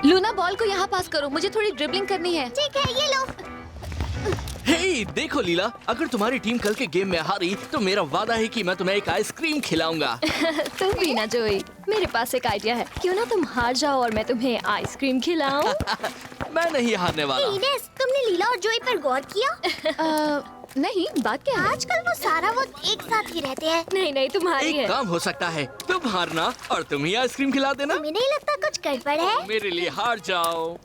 Luna ball को यहाँ पास करो, मुझे थोड़ी ड्रिबलिंग करनी है। ठीक है, ये लो। हे देखो लीला, अगर तुम्हारी टीम कल के गेम में हारी तो मेरा वादा है कि मैं तुम्हें एक आइसक्रीम खिलाऊंगा। तुम भी ना जोई, मेरे पास एक आइडिया है, क्यों ना तुम हार जाओ और मैं तुम्हें आइसक्रीम खिलाऊं। मैं नहीं हारने वाला। इनेस, तुमने लीला और जोई पर गौर किया? नहीं, बात क्या है? आजकल वो सारा वक्त एक साथ ही रहते हैं। नहीं तुम्हारी एक है। काम हो सकता है, तुम हारना और तुम ही आइसक्रीम खिला देना। तुम्हें नहीं लगता कुछ गड़बड़ है? मेरे लिए हार जाओ।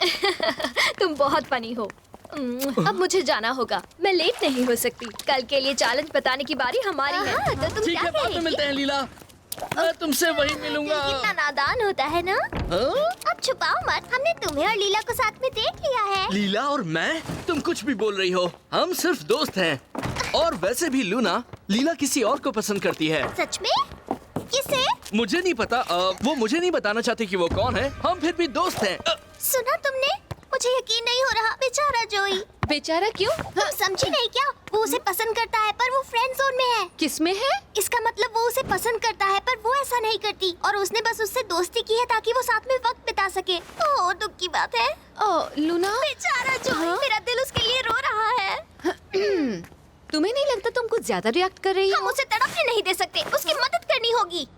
तुम बहुत फनी हो। अब मुझे जाना होगा, मैं लेट नहीं हो सकती। कल के लिए चैलेंज बताने की बारी हमारी है। तो तुम ठीक क्या है, बाद में कहेगी? मिलते हैं लीला। मैं तुमसे वही मिलूंगा। कितना नादान होता है ना। हाँ? अब छुपाओ मत, हमने तुम्हें और लीला को साथ में देख लिया है। लीला और मैं? तुम कुछ भी बोल रही हो, हम सिर्फ दोस्त हैं। और वैसे भी लूना लीला किसी और को पसंद करती है। सच में? किसे? मुझे नहीं पता, वो मुझे नहीं बताना चाहती कि वो कौन है। हम फिर भी दोस्त हैं। सुना तुमने? मुझे यकीन नहीं हो रहा, बेचारा जोई। बेचारा क्यों? तुम समझी नहीं क्या? वो उसे पसंद करता है पर वो फ्रेंड जोन में है। किसमें है? इसका मतलब वो उसे पसंद करता है पर वो ऐसा नहीं करती और उसने बस उससे दोस्ती की है ताकि वो साथ में वक्त बिता सके। ओह, दुख की बात है। लूना, बेचारा जोई, मेरा दिल उसके लिए रो रहा है। तुम्हें नहीं लगता तुम कुछ ज्यादा रिएक्ट कर रही हम हो? उसे तड़पने नहीं दे सकते, उसकी मदद करनी होगी।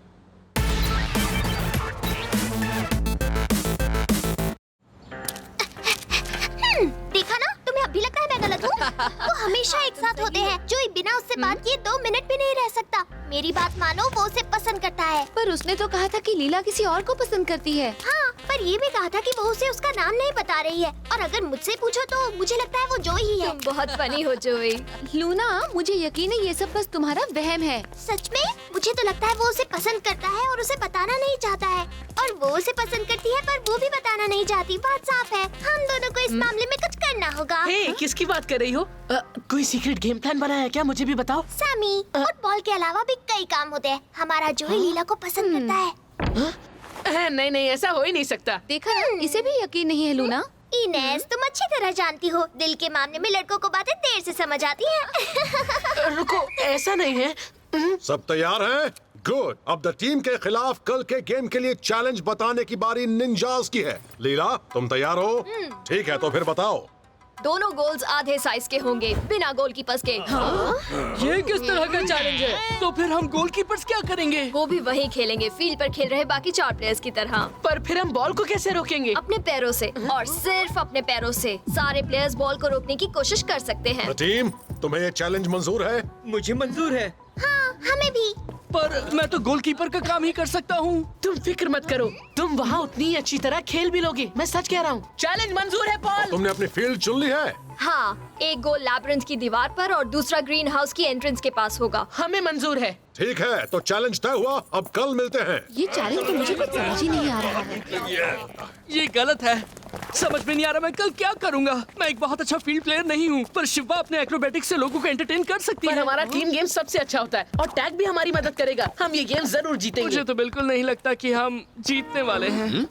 देखा ना, तुम्हें अब भी लगता है मैं गलत हूँ। वो हमेशा एक साथ होते हैं। जो बिना उससे बात किए 2 मिनट भी नहीं रह सकता। मेरी बात मानो, वो उसे पसंद करता है। पर उसने तो कहा था कि लीला किसी और को पसंद करती है। हाँ, पर ये भी कहा था कि वो उसे उसका नाम नहीं बता रही है। और अगर मुझसे पूछो तो मुझे लगता है वो जोई ही है। तुम बहुत फनी हो जोई। लूना, मुझे यकीन है ये सब बस तुम्हारा वहम है। सच में? मुझे तो लगता है वो उसे पसंद करता है और उसे बताना नहीं चाहता है। और वो उसे पसंद करती है पर वो भी बताना नहीं चाहती। बात साफ है, हम दोनों को इस मामले में कुछ करना होगा। हे, किसकी बात कर रही हो? कोई सीक्रेट गेम प्लान बना है क्या? मुझे भी बताओ। सैमी, फुटबॉल के अलावा भी कई काम होते हैं। हमारा जोई लीला को पसंद करता है। नहीं, ऐसा हो ही नहीं सकता। देखा ना, इसे भी यकीन नहीं है लूना। इनेस, तुम अच्छी तरह जानती हो, दिल के मामले में लड़कों को बातें देर से समझ आती हैं। रुको, ऐसा नहीं है। सब तैयार हैं? गुड। अब द टीम के खिलाफ कल के गेम के लिए चैलेंज बताने की बारी निंजास की है। लीला, तुम तैयार हो? ठीक है, तो फिर बताओ। दोनों गोल्स आधे साइज के होंगे, बिना गोलकीपर्स के। ये किस तरह का चैलेंज है? तो फिर हम गोलकीपर्स क्या करेंगे? वो भी वही खेलेंगे, फील्ड पर खेल रहे बाकी 4 प्लेयर्स की तरह। पर फिर हम बॉल को कैसे रोकेंगे? अपने पैरों से, और सिर्फ अपने पैरों से। सारे प्लेयर्स बॉल को रोकने की कोशिश कर सकते हैं। द टीम, तुम्हें ये चैलेंज मंजूर है? मुझे मंजूर है। हाँ, हमें भी। पर मैं तो गोलकीपर का काम ही कर सकता हूँ। तुम फिक्र मत करो, तुम वहाँ उतनी अच्छी तरह खेल भी लोगे। मैं सच कह रहा हूँ। चैलेंज मंजूर है पॉल। तुमने अपनी फील्ड चुन ली है? हाँ, एक गोल लैबिरिंथ की दीवार पर और दूसरा ग्रीन हाउस की एंट्रेंस के पास होगा। हमें मंजूर है। ठीक है, तो चैलेंज तय हुआ। अब कल मिलते हैं। ये चैलेंज तो मुझे कुछ समझ ही नहीं आ रहा है। ये गलत है। समझ में नहीं आ रहा मैं कल क्या करूँगा। मैं एक बहुत अच्छा फील्ड प्लेयर नहीं हूँ, पर शिवा अपने एक्रोबैटिक्स से लोगों को एंटरटेन कर सकती पर है। हमारा टीम गेम सबसे अच्छा होता है और टैग भी हमारी मदद करेगा। हम ये गेम जरूर जीतेंगे। मुझे तो बिल्कुल नहीं लगता कि हम जीतने वाले हैं।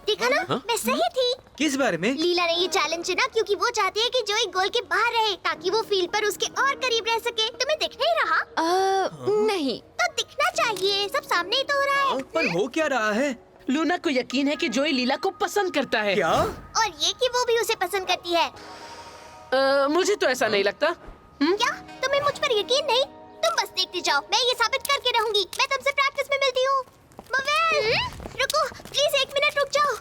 देखा ना, मैं सही थी। किस बारे में? लीला ने ये चैलेंज चुना क्योंकि वो चाहती है कि जोई गोल के बाहर रहे ताकि वो फील्ड पर उसके और करीब रह सके। तुम्हें दिख नहीं रहा? नहीं। तो दिखना चाहिए, सब सामने ही तो हो रहा है। पर हो क्या रहा है? लूना को यकीन है कि जोई लीला को पसंद करता है। क्या? और ये कि वो भी उसे पसंद करती है। मुझे तो ऐसा नहीं लगता। क्या तुम्हें मुझ पर यकीन नहीं? तुम बस देखते जाओ, मैं ये साबित करके रहूंगी। मैं तुमसे प्रैक्टिस में मिलती हूँ। मवेल, रुको, प्लीज 1 मिनट रुक जाओ।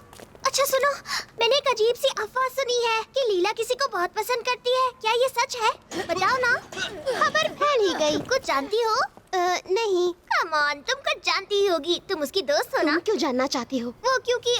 अच्छा सुनो, मैंने एक अजीब सी अफवाह सुनी है कि लीला किसी को बहुत पसंद करती है। क्या ये सच है? बताओ ना। खबर फैल ही गई। कुछ जानती हो? नहीं। कम ऑन, तुम कुछ जानती ही होगी। तुम उसकी दोस्त हो ना? तुम क्यों जानना चाहती हो? वो क्योंकि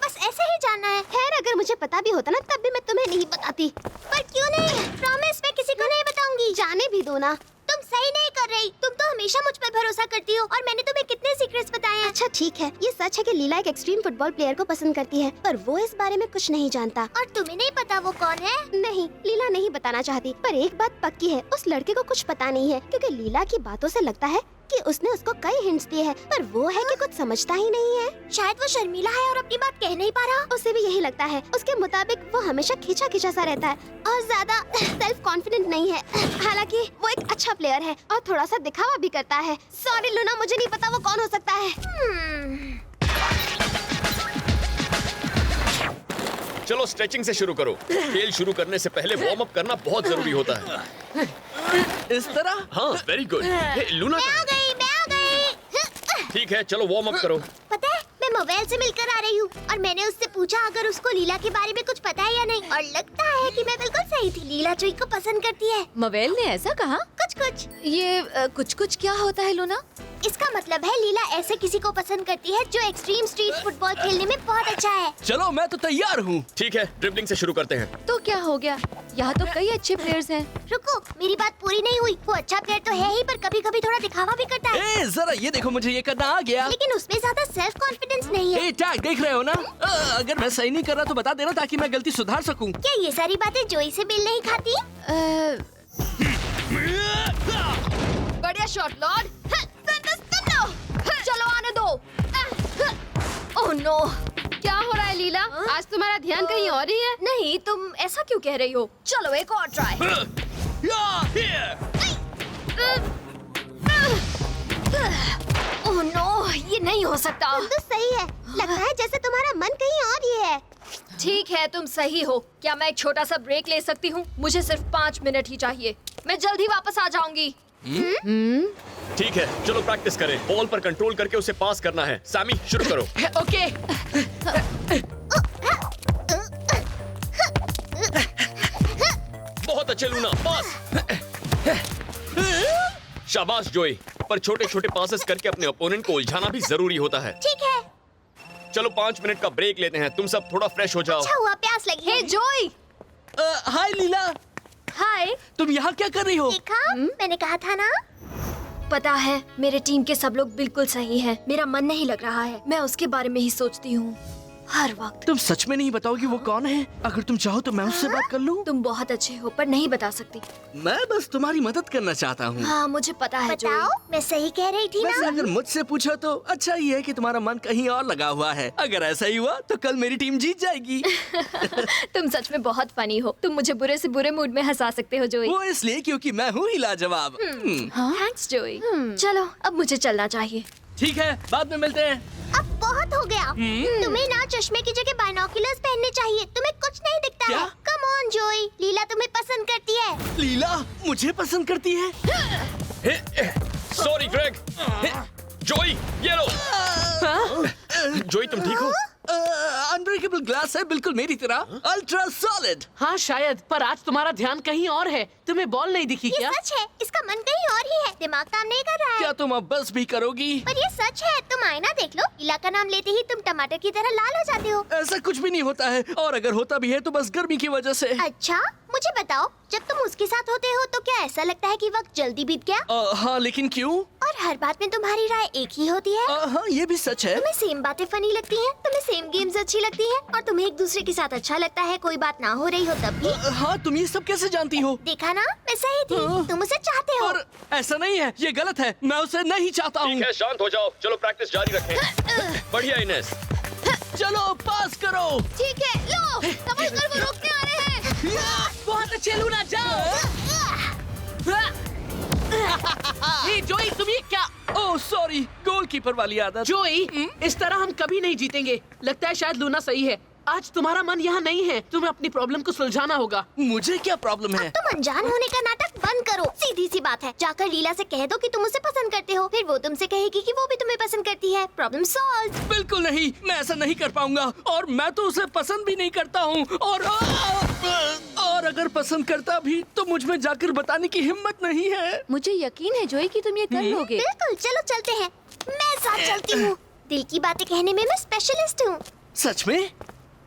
बस ऐसे ही जानना है। खैर, अगर मुझे पता भी होता ना तब भी मैं तुम्हें नहीं बताती। पर क्यों नहीं? प्रॉमिस, मैं किसी को नहीं बताऊंगी। जाने भी दो ना। तुम सही नहीं कर रही। तुम तो हमेशा मुझ पर भरोसा करती हो और मैंने तुम्हें कितने सीक्रेट्स बताए हैं। अच्छा ठीक है, ये सच है कि लीला एक एक्सट्रीम फुटबॉल प्लेयर को पसंद करती है, पर वो इस बारे में कुछ नहीं जानता। और तुम्हें नहीं पता वो कौन है? नहीं, लीला नहीं बताना चाहती। पर एक बात पक्की है, उस लड़के को कुछ पता नहीं है, क्योंकि लीला की बातों से लगता है कि उसने उसको कई हिंट्स दिए हैं, पर वो है कि कुछ समझता ही नहीं है। शायद वो शर्मीला है और अपनी बात कह नहीं पा रहा। उसे भी यही लगता है। उसके मुताबिक वो हमेशा खींचा खींचा सा रहता है और ज्यादा सेल्फ कॉन्फिडेंट नहीं है। हालांकि वो एक अच्छा प्लेयर है और थोड़ा सा दिखावा भी करता है। सॉरी लूना, मुझे नहीं पता वो कौन हो सकता है। चलो स्ट्रेचिंग से शुरू करो। खेल शुरू करने से पहले वार्म अप करना बहुत जरूरी होता है। इस तरह? हाँ, वेरी गुड। लूना मैं आ गई। ठीक है, चलो वार्म अप करो। पता है, मैं मोबाइल से मिलकर आ रही हूँ और मैंने उससे पूछा अगर उसको लीला के बारे में कुछ पता है या नहीं, और लगता है कि मैं बिल्कुल सही थी। लीला जोई को पसंद करती है। मवेल ने ऐसा कहा? कुछ कुछ। ये कुछ कुछ क्या होता है लूना? इसका मतलब है लीला ऐसे किसी को पसंद करती है जो एक्सट्रीम स्ट्रीट फुटबॉल खेलने में बहुत अच्छा है। चलो मैं तो तैयार हूँ। ठीक है, ड्रिबलिंग से शुरू करते हैं। तो क्या हो गया? यहाँ तो कई अच्छे प्लेयर्स हैं। रुको, मेरी बात पूरी नहीं हुई। वो अच्छा प्लेयर तो है ही, पर कभी कभी थोड़ा दिखावा भी करता है। ए, जरा ये देखो, मुझे ये करना आ गया। लेकिन उसमें ज्यादा सेल्फ कॉन्फिडेंस नहीं है। ए, टैग देख रहे हो ना? अगर मैं सही नहीं कर रहा तो बता देना ताकि मैं गलती सुधार सकूं। क्या ये सारी बातें जोई से मिल नहीं खाती? बढ़िया शॉट लॉर्ड। चलो आने दो। ओह नो, क्या हो रहा है लीला? आज तुम्हारा ध्यान कहीं और ही है। नहीं, तुम ऐसा क्यों कह रही हो? चलो एक और ट्राई। ओह नो, ये नहीं हो सकता। तुम तो सही है। लगता है जैसे तुम्हारा मन कहीं और ही है। ठीक है, तुम सही हो। क्या मैं एक छोटा सा ब्रेक ले सकती हूँ? मुझे सिर्फ 5 मिनट ही चाहिए। मैं जल्द ही वापस आ जाऊंगी। ठीक है, चलो प्रैक्टिस करें। बॉल पर कंट्रोल करके उसे पास करना है। सैमी, शुरू करो। ओके। बहुत अच्छे लूना, पास। शाबाश जोई। पर छोटे छोटे पासेस करके अपने ओपोनेंट को उलझाना भी जरूरी होता है। ठीक है। चलो 5 मिनट का ब्रेक लेते हैं। तुम सब थोड़ा फ्रेश हो जाओ। अच्छा हुआ, प्यास लगी है। हे जोई। हाय लीला, हाय। तुम यहाँ क्या कर रही हो? देखा, मैंने कहा था ना। पता है, मेरे टीम के सब लोग बिल्कुल सही हैं। मेरा मन नहीं लग रहा है। मैं उसके बारे में ही सोचती हूँ हर वक्त। तुम सच में नहीं बताओगी वो कौन है? अगर तुम चाहो तो मैं उससे बात कर लूं। तुम बहुत अच्छे हो, पर नहीं बता सकती। मैं बस तुम्हारी मदद करना चाहता हूँ। हाँ, मुझे पता है जोई। बताओ, मैं सही कह रही थी वैसे ना? अगर मुझसे पूछो तो अच्छा ही है कि तुम्हारा मन कहीं और लगा हुआ है। अगर ऐसा ही हुआ तो कल मेरी टीम जीत जाएगी। तुम सच में बहुत फनी हो। तुम मुझे बुरे से बुरे मूड में हंसा सकते हो जोई। वो इसलिए क्योंकि मैं हूँ ही लाजवाब। थैंक्स जोई। चलो, अब मुझे चलना चाहिए। ठीक है, बाद में मिलते हैं। अब बहुत हो गया। तुम्हें ना चश्मे की जगह बाइनोकुलर्स पहनने चाहिए। तुम्हें कुछ नहीं दिखता क्या? है। कम ऑन जोई, लीला तुम्हें पसंद करती है। लीला मुझे पसंद करती है? Sorry Greg. जोई, ये लो। जोई, तुम ठीक हो? अनब्रेकेबल ग्लास है, बिल्कुल मेरी तरह। Ultra solid. हाँ शायद, पर आज तुम्हारा ध्यान कहीं और है। तुम्हें बॉल नहीं दिखी ये क्या? सच है, इसका मन कहीं और ही है। दिमाग काम नहीं कर रहा है। क्या तुम अब बस भी करोगी? पर ये सच है, तुम आईना देख लो। लीला का नाम लेते ही तुम टमाटर की तरह लाल हो जाते हो। ऐसा कुछ भी नहीं होता है, और अगर होता भी है तो बस गर्मी की वजह से। अच्छा, मुझे बताओ, जब तुम उसके साथ होते हो तो क्या ऐसा लगता है कि वक्त जल्दी बीत गया? हाँ, लेकिन क्यों? और हर बात में तुम्हारी राय एक ही होती है? हाँ, ये भी सच है। तुम्हें सेम बातें फनी लगती हैं, तुम्हें सेम गेम्स अच्छी लगती हैं, और तुम्हें एक दूसरे के साथ अच्छा लगता है। कोई बात ना हो रही हो तब भी। हाँ, तुम ये सब कैसे जानती हो? देखा ना, मैं सही थी। तुम उसे चाहते हो। और ऐसा नहीं है, ये गलत है। मैं उसे नहीं चाहता हूँ। ठीक है, शांत हो जाओ। चलो प्रैक्टिस जारी रखें। बढ़िया इनेस। चलो पास करो। ठीक है, लो, समझ कर वो रोकने आ रहे हैं। बहुत अच्छे लूना, जाओ। हे जोई, तुम ये क्या? ओह सॉरी, गोलकीपर वाली आदत। जोई, इस तरह हम कभी नहीं जीतेंगे। लगता है शायद लूना सही है। आज तुम्हारा मन यहाँ नहीं है। तुम्हें अपनी प्रॉब्लम को सुलझाना होगा। मुझे क्या प्रॉब्लम है? तुम अनजान होने का नाटक बंद करो। सीधी सी बात है, जाकर लीला से कह दो कि तुम उसे पसंद करते हो। फिर वो तुमसे कहेगी कि वो भी तुम्हें पसंद करती है। Problem solve. बिल्कुल नहीं, मैं ऐसा नहीं कर पाऊंगा। और मैं तो उसे पसंद भी नहीं करता हूँ। और अगर पसंद करता भी तो मुझ में जाकर बताने की हिम्मत नहीं है। मुझे यकीन है जोई कि तुम ये कर लोगे। बिल्कुल, चलो चलते हैं। मैं साथ चलती हूँ। दिल की बातें कहने में मैं स्पेशलिस्ट हूँ। सच में?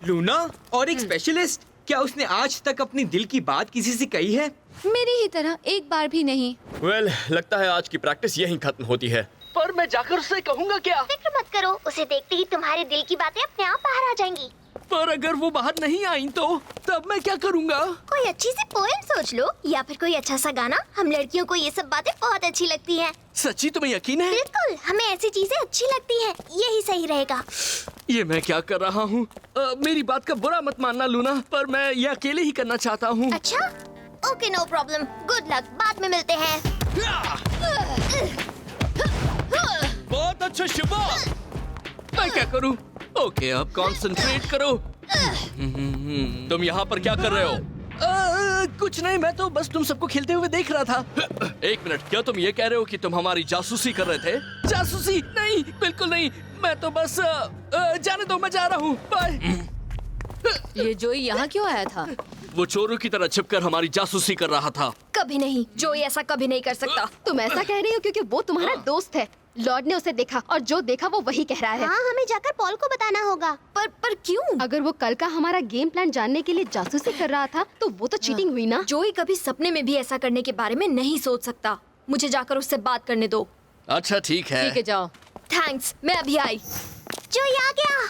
लूना और एक स्पेशलिस्ट, क्या उसने आज तक अपनी दिल की बात किसी से कही है? मेरी ही तरह एक बार भी नहीं। वेल, लगता है आज की प्रैक्टिस यहीं खत्म होती है। पर मैं जाकर उससे कहूँगा क्या? फिक्र मत करो, उसे देखते ही तुम्हारे दिल की बातें अपने आप बाहर आ जाएंगी। पर अगर वो बाहर नहीं आई तो तब मैं क्या करूँगा? कोई अच्छी सी पोएम सोच लो, या फिर कोई अच्छा सा गाना। हम लड़कियों को ये सब बातें बहुत अच्छी लगती हैं। सच्ची तुम्हें यकीन है? बिल्कुल, हमें ऐसी चीजें अच्छी लगती हैं। यही सही रहेगा। ये मैं क्या कर रहा हूँ? मेरी बात का बुरा मत मानना लूना, पर मैं ये अकेले ही करना चाहता हूँ। अच्छा, okay, no problem. Good luck, बाद में मिलते हैं। बहुत अच्छा शिवा। मैं क्या करूँ? ओके, अब कंसंट्रेट करो। तुम यहाँ पर क्या कर रहे हो? कुछ नहीं, मैं तो बस तुम सबको खेलते हुए देख रहा था। एक मिनट, क्या तुम ये कह रहे हो कि तुम हमारी जासूसी कर रहे थे? जासूसी नहीं, बिल्कुल नहीं। मैं तो बस जाने दो, मैं जा रहा हूँ। बाय। ये जोई यहाँ क्यों आया था? वो चोरों की तरह छिपकर हमारी जासूसी कर रहा था। कभी नहीं, जोई ऐसा कभी नहीं कर सकता। तुम ऐसा कह रही हो क्योंकि वो तुम्हारा दोस्त है। लॉर्ड ने उसे देखा और जो देखा वो वही कह रहा है। हाँ, हमें जाकर पॉल को बताना होगा। पर क्यों? अगर वो कल का हमारा गेम प्लान जानने के लिए जासूसी कर रहा था तो वो तो चीटिंग हुई ना। जोई कभी सपने में भी ऐसा करने के बारे में नहीं सोच सकता। मुझे जाकर उससे बात करने दो। अच्छा ठीक है। ठीक है, जाओ। थैंक्स, मैं अभी आई। जोई आ गया।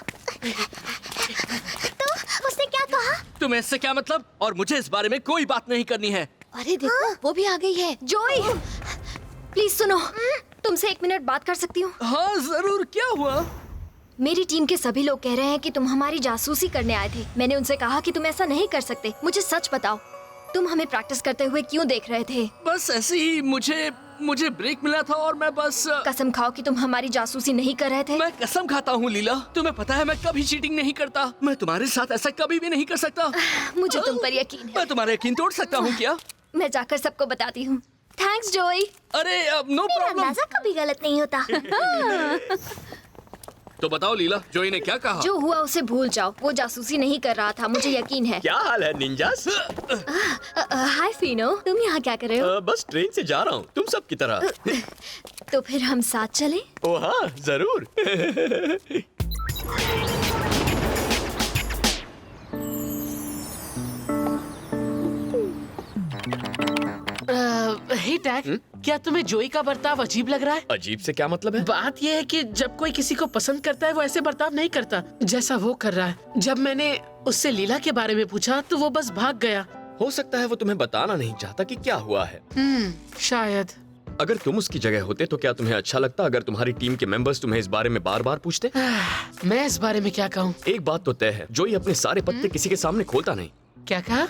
तो उसने क्या कहा? तुम्हें इससे क्या मतलब? और मुझे इस बारे में कोई बात नहीं करनी है। अरे देखो, वो भी आ गई है। जोई, प्लीज सुनो, तुमसे 1 मिनट बात कर सकती हूँ? हाँ जरूर, क्या हुआ? मेरी टीम के सभी लोग कह रहे हैं कि तुम हमारी जासूसी करने आए थे। मैंने उनसे कहा कि तुम ऐसा नहीं कर सकते। मुझे सच बताओ, तुम हमें प्रैक्टिस करते हुए क्यों देख रहे थे? बस ऐसे ही मुझे ब्रेक मिला था और मैं बस कसम खाओ कि तुम हमारी जासूसी नहीं कर रहे थे। मैं कसम खाता हूँ लीला, तुम्हें पता है मैं कभी चीटिंग नहीं करता। मैं तुम्हारे साथ ऐसा कभी भी नहीं कर सकता। मुझे तुम पर यकीन है। मैं तुम्हारा यकीन तोड़ सकता हूँ क्या? मैं जाकर सबको बताती हूँ। थैंक्स जोई। अरे अब नो मेरा प्रॉब्लम। अंदाजा कभी गलत नहीं होता। तो बताओ लीला, जोई ने क्या कहा? जो हुआ उसे भूल जाओ। वो जासूसी नहीं कर रहा था, मुझे यकीन है। क्या हाल है निंजास? हाय फीनो, तुम यहाँ क्या कर रहे हो? बस ट्रेन से जा रहा हूँ, तुम सब की तरह। तो फिर हम साथ चलें? ओ हाँ, जरूर। हे टैग, क्या तुम्हें जोई का बर्ताव अजीब लग रहा है? अजीब से क्या मतलब है? बात यह है कि जब कोई किसी को पसंद करता है वो ऐसे बर्ताव नहीं करता जैसा वो कर रहा है। जब मैंने उससे लीला के बारे में पूछा तो वो बस भाग गया। हो सकता है वो तुम्हें बताना नहीं चाहता कि क्या हुआ है। शायद। अगर तुम उसकी जगह होते तो क्या तुम्हें अच्छा लगता अगर तुम्हारी टीम के मेंबर्स तुम्हें इस बारे में बार बार पूछते? मैं इस बारे में क्या कहूँ? एक बात तो तय है, जोई अपने सारे पत्ते किसी के सामने खोलता नहीं। क्या कहा?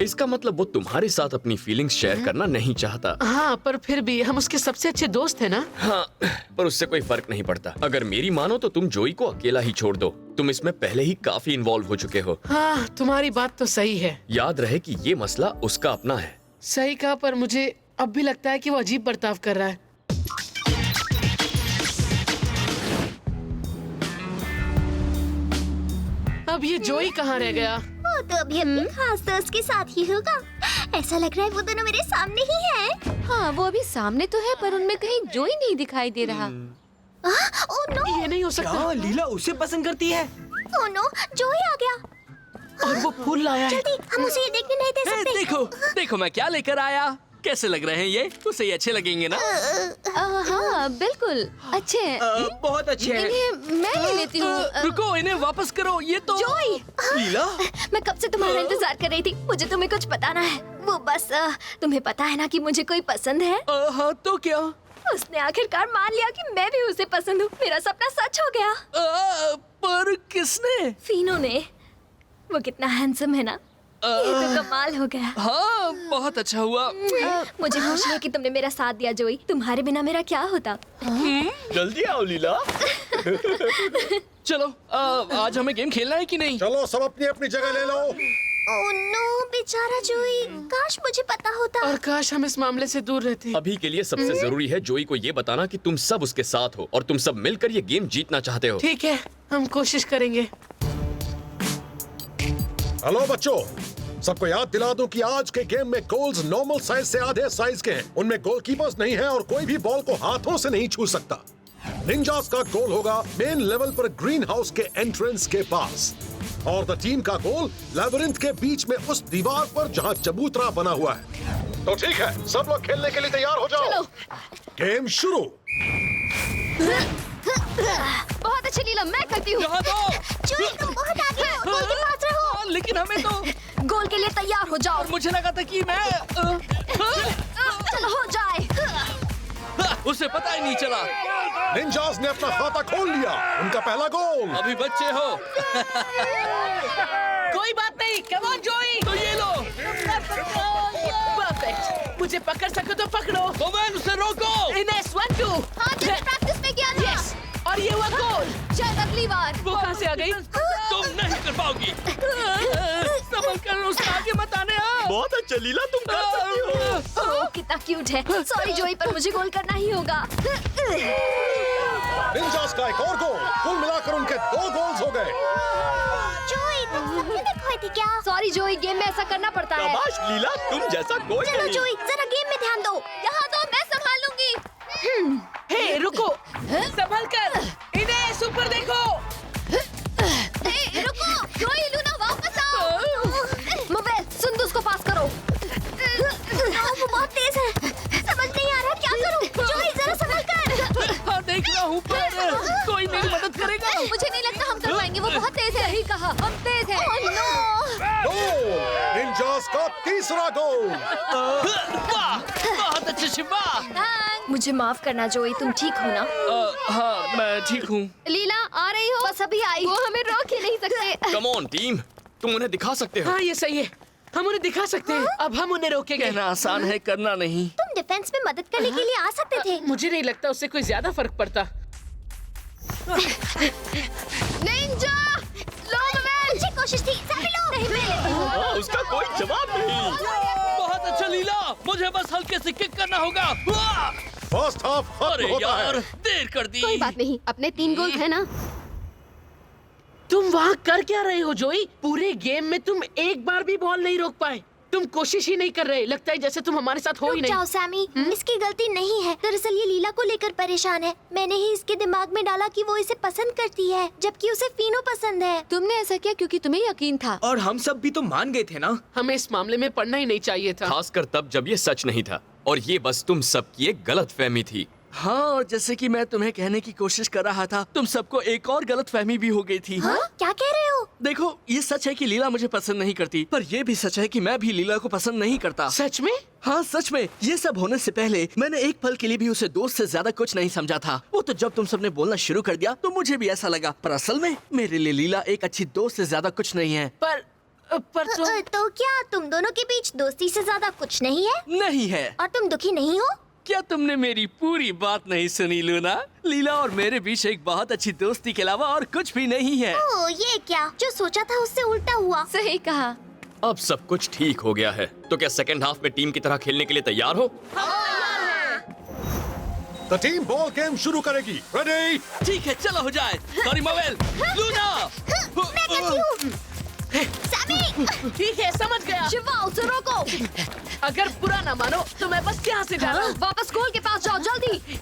इसका मतलब वो तुम्हारे साथ अपनी फीलिंग्स शेयर करना नहीं चाहता। हाँ, पर फिर भी हम उसके सबसे अच्छे दोस्त हैं ना। हाँ, पर उससे कोई फर्क नहीं पड़ता। अगर मेरी मानो तो तुम जोई को अकेला ही छोड़ दो। तुम इसमें पहले ही काफी इन्वॉल्व हो चुके हो। हाँ, तुम्हारी बात तो सही है। याद रहे कि ये मसला उसका अपना है। सही कहा, पर मुझे अब भी लगता है कि वो अजीब बर्ताव कर रहा है। अब ये जोई कहाँ रह गया? वो तो अभी अपने खास दोस्त के साथ ही होगा। ऐसा लग रहा है वो दोनों मेरे सामने ही हैं। हाँ, वो अभी सामने तो है पर उनमें कहीं जोई नहीं दिखाई दे रहा। Oh no! ये नहीं हो सकता। क्या लीला उसे पसंद करती है? Oh no! जोई आ गया। और वो फूल लाया है। जल्दी, हम उसे ये देखने नहीं दे सकते। देखो देखो मैं क्या लेकर आया। कैसे लग रहे हैं ये? उसे ये अच्छे लगेंगे ना? हाँ बिल्कुल अच्छे हैं। बहुत अच्छे हैं। इन्हें मैं ले लेती हूँ। रुको, इन्हें वापस करो। ये तो जोई, लीला, मैं कब से तुम्हारा इंतजार कर रही थी। मुझे तुम्हें कुछ बताना है। वो बस तुम्हें पता है ना कि मुझे कोई पसंद है। हाँ तो क्या? उसने आखिरकार मान लिया कि मैं भी उसे पसंद हूँ। मेरा सपना सच हो गया। पर किसने? फीनो ने। वो कितना हैंडसम है ना। ये तो कमाल हो गया। हाँ, बहुत अच्छा हुआ। मुझे खुशी है कि तुमने मेरा साथ दिया जोई। तुम्हारे बिना मेरा क्या होता। जल्दी आओ लीला। चलो आज हमें गेम खेलना है कि नहीं? चलो सब अपनी अपनी जगह ले लो। ओह नो, बेचारा जोई। काश मुझे पता होता। और काश हम इस मामले से दूर रहते। अभी के लिए सबसे जरूरी है जोई को ये बताना कि तुम सब उसके साथ हो और तुम सब मिलकर ये गेम जीतना चाहते हो। ठीक है, हम कोशिश करेंगे। हेलो बच्चों, सबको याद दिला दूं कि आज के गेम में गोल्स नॉर्मल साइज से आधे साइज के हैं। उनमें गोलकीपर्स नहीं है और कोई भी बॉल को हाथों से नहीं छू सकता। निंजास का गोल होगा मेन लेवल पर ग्रीन हाउस के एंट्रेंस के पास और द टीम का गोल लैबिरिंथ के बीच में उस दीवार पर जहां चबूतरा बना हुआ है। तो ठीक है, सब लोग खेलने के लिए तैयार हो जाओ। गेम शुरू। बहुत अच्छी लीला, मैं करती हूँ। यहाँ दो। जोई, तुम बहुत आगे हो। गोल के पास रहो। लेकिन हमें तो गोल के लिए तैयार हो जाओ। मुझे लगा था कि मैं चलो हो जाए। उसे पता ही नहीं चला। निंजास ने अपना खाता खोल लिया। उनका पहला गोल। अभी बच्चे हो कोई बात नहीं, कम ऑन जोई। तो ये लो। परफेक्ट। मुझे पकड़ सको तो पकड़ो। गोवेन, उसे रोको। इनेस 1 2। हाँ, तुमने प्रैक्टिस में किया ना। यस, और ये हुआ गोल। शायद अगली बार। वो कहाँ से आ गई? तुम नहीं कर पाओगे। पाओगी। संभल कर, उसके आगे मत आने। बहुत अच्छा लीला, तुम कर सकती हो। ओह, कितना क्यूट है। सॉरी जोई, पर मुझे गोल करना ही होगा। निंजास का एक और गोल, कुल मिलाकर उनके 2 गोल्स हो गए। जोई, तुम सपने देख रहे थे क्या? सॉरी जोई, गेम में ऐसा करना पड़ता है। शाबाश लीला, तुम जैसा कोई चलो नहीं। जोई, जरा गेम में ध्यान दो। यहाँ तो मैं संभाल लूंगी। हे रुको, संभल कर, इनेस ऊपर देखो। रुको, जोई, लूना वापस आओ। मोबाइल, सुंदुस को पास करो। वो बहुत तेज है, समझ नहीं आ रहा क्या करूं। जोई, जरा संभल कर। हाँ, देख रहा हूँ, पर कोई मेरी मदद करेगा। मुझे नहीं लगता हम कर पाएंगे, वो बहुत तेज है। सही कहा, हम तेज हैं। Oh, no! गोल, निंजास का तीसरा गोल। वाह, बहुत अच्छे शिवा। मुझे माफ करना जोई, तुम ठीक हो ना? हाँ, मैं ठीक हूँ। लीला आ रही हो? बस अभी आई। वो हमें रोक ही नहीं सकते। कम ऑन टीम, तुम उन्हें दिखा सकते हो। हाँ ये सही है, हम उन्हें दिखा सकते हैं। अब हम उन्हें रोकेंगे। कहना आसान है, करना नहीं। तुम डिफेंस में मदद करने के लिए आ सकते थे। मुझे नहीं लगता उससे कोई ज्यादा फर्क पड़ता। निंजा, लो मोबाइल। अच्छी कोशिश थी, सभी लोग। नहीं, मैं लेती हूँ। हाँ, उसका कोई जवाब नहीं। बहुत अच्छा लीला, मुझे बस हल्के से किक करना होगा। वाह! फर्स्ट हाफ अरे खत्म होता यार, है। देर कर दी। कोई बात नहीं, अपने 3 गोल है ना। तुम वहाँ कर क्या रहे हो जोई? पूरे गेम में तुम एक बार भी बॉल नहीं रोक पाए। तुम कोशिश ही नहीं कर रहे। लगता है जैसे तुम हमारे साथ हो ही रुक जाओ नहीं। सैमी, इसकी गलती नहीं है। दरअसल ये लीला को लेकर परेशान है। मैंने ही इसके दिमाग में डाला कि वो इसे पसंद करती है, जबकि उसे फीनो पसंद है। तुमने ऐसा किया क्योंकि तुम्हें यकीन था। और हम सब भी तो मान गए थे ना। हमें इस मामले में पढ़ना ही नहीं चाहिए था। खासकर तब जब ये सच नहीं था और ये बस तुम सबकी एक गलतफहमी थी। हाँ, और जैसे कि मैं तुम्हें कहने की कोशिश कर रहा था, तुम सबको एक और गलतफहमी भी हो गई थी। हाँ? क्या कह रहे हो? देखो, ये सच है कि लीला मुझे पसंद नहीं करती, पर ये भी सच है कि मैं भी लीला को पसंद नहीं करता। सच में? हाँ, सच में। ये सब होने से पहले मैंने एक पल के लिए भी उसे दोस्त से ज्यादा कुछ नहीं समझा था। वो तो जब तुम सबने बोलना शुरू कर दिया तो मुझे भी ऐसा लगा, पर असल में मेरे लिए लीला एक अच्छी दोस्त से ज्यादा कुछ नहीं है। पर तुम तो क्या तुम दोनों के बीच दोस्ती से ज्यादा कुछ नहीं है? नहीं है। और तुम दुखी नहीं हो? क्या तुमने मेरी पूरी बात नहीं सुनी लूना? लीला और मेरे बीच एक बहुत अच्छी दोस्ती के अलावा और कुछ भी नहीं है। ओ, ये क्या? जो सोचा था उससे उल्टा हुआ। सही कहा। अब सब कुछ ठीक हो गया है, तो क्या सेकंड हाफ में टीम की तरह खेलने के लिए तैयार हो? द टीम बॉल गेम शुरू करेगी। रेडी? ठीक है, चलो हो जाए। Sorry mobile, Luna. मैं करती हूँ। सैमी! ठीक है, समझ गया। शिवा, उसे रोको। अगर बुरा ना मानो तो मैं बस यहाँ से जा रहा हूँ। वापस गोल के पास जाओ, जल्दी।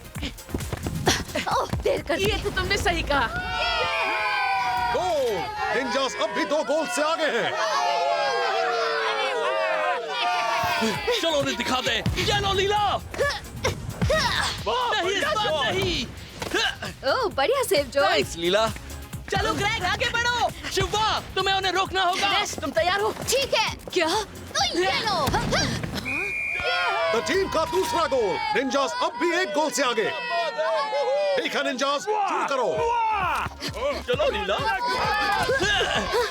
ओह, देर कर दी। ये तो तुमने सही कहा। गोल! निंजास अब भी 2 गोल से आगे हैं। चलो उन्हें दिखा दे। चलो लीला। नहीं, इस बार नहीं। ओह, बढ़िया सेव जोई। थैंक्स लीला। चलो ग्रेग, आगे बढ़ो। शिवा, तुम्हें उन्हें रोकना होगा। नेस, तुम तैयार हो? ठीक है। क्या? तो ये लो। द टीम का दूसरा गोल। निंजास अब भी 1 गोल से आगे। ठीक है निंजास, शुरू करो। चलो लीला।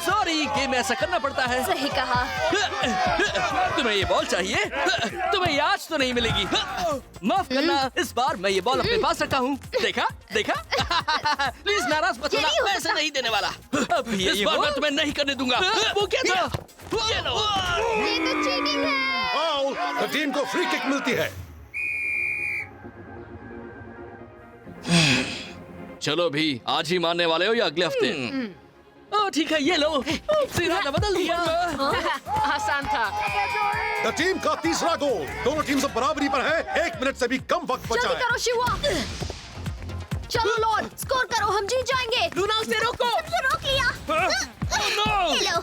सॉरी, गेम में ऐसा करना पड़ता है। सही कहा। तुम्हें ये बॉल चाहिए? तुम्हें ये आज तो नहीं मिलेगी। माफ करना, इस बार मैं ये बॉल अपने पास रखा हूँ। देखा देखा? प्लीज नाराज मत होना, मैं ऐसे नहीं देने वाला। अब इस बार मैं तुम्हें नहीं करने दूंगा। वो क्या था? ये लो। ये तो चीटिंग है। फाउल! द टीम को फ्री किक मिलती है। चलो भी, आज ही मानने वाले हो या अगले हफ्ते? ओ ठीक है, ये लो। इरादा बदल दिया। आसान था। द टीम का तीसरा गोल। दोनों टीम सब बराबरी पर है। 1 मिनट से भी कम वक्त बचा जल्दी है। करो शिवा। चलो लॉर्ड, स्कोर करो, हम जीत जाएंगे। लूना, उसे रोको। तुमसे रोक लिया। ये लो।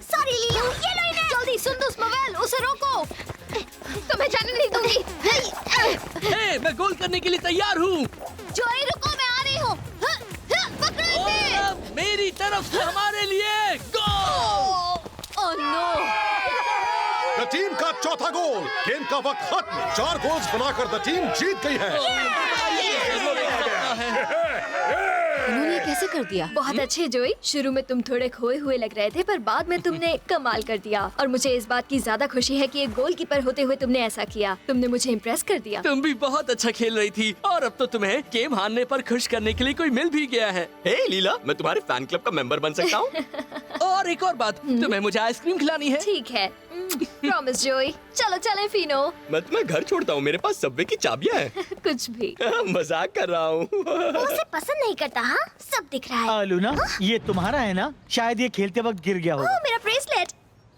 सॉरी लीला, ये लो इन्हें। जल्दी सुंदुस, मोबाइल, उसे रोको। तुम्हें जाने नहीं दूंगी। हे, मैं गोल करने के लिए तैयार हूँ। जोई रुको, मैं आ रही हूँ। पकड़ो और इसे। अब मेरी तरफ से हमारे लिए goal. Oh no. The team का चौथा गोल। गेम का वक्त खत्म। 4 गोल्स बनाकर द टीम जीत गई है। उन्होंने कैसे कर दिया? बहुत अच्छे जोई। शुरू में तुम थोड़े खोए हुए लग रहे थे, पर बाद में तुमने कमाल कर दिया। और मुझे इस बात की ज्यादा खुशी है कि एक गोलकीपर होते हुए तुमने ऐसा किया। तुमने मुझे इम्प्रेस कर दिया। तुम भी बहुत अच्छा खेल रही थी, और अब तो तुम्हें गेम हारने पर खुश करने के लिए कोई मिल भी गया है। हे लीला, मैं तुम्हारे फैन क्लब का मेंबर बन सकता हूँ? और एक और बात, तुम्हें मुझे आइसक्रीम खिलानी है। ठीक है, प्रॉमिस जोई। चलो चलें फिनो। मैं तुम्हें घर छोड़ता हूँ, मेरे पास सबवे की चाबियाँ हैं। कुछ भी। मजाक कर रहा हूँ। वो उसे पसंद नहीं करता। हाँ, सब दिख रहा है। लूना, ये तुम्हारा है ना? शायद ये खेलते वक्त गिर गया होगा। ओह, मेरा ब्रेसलेट।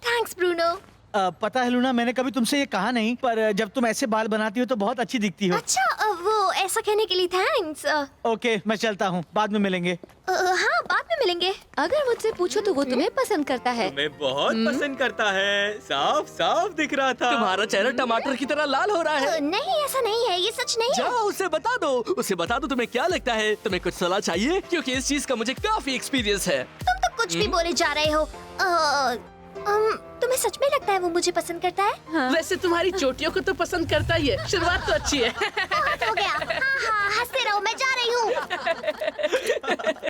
Thanks Bruno. पता है लूना, मैंने कभी तुमसे ये कहा नहीं, पर जब तुम ऐसे बाल बनाती हो तो बहुत अच्छी दिखती हो। अच्छा, वो ऐसा कहने के लिए थैंक्स। ओके, मैं चलता हूँ, बाद में मिलेंगे। हाँ, बाद में मिलेंगे। अगर मुझसे पूछो तो वो तुम्हें पसंद करता है। मैं बहुत पसंद करता है, साफ साफ दिख रहा था। तुम्हारा चेहरा टमाटर की तरह लाल हो रहा है। नहीं, ऐसा नहीं है, ये सच नहीं है। जाओ उसे बता दो, उसे बता दो तुम्हें क्या लगता है। तुम्हें कुछ सलाह चाहिए, क्योंकि इस चीज का मुझे काफी एक्सपीरियंस है। तुम तो कुछ भी बोले जा रहे हो। तुम्हें सच में लगता है वो मुझे पसंद करता है? वैसे तुम्हारी चोटियों को तो पसंद करता ही है। शुरुआत तो अच्छी है। बहुत हो गया। हाँ हाँ, हंसते रहो, मैं जा रही हूँ।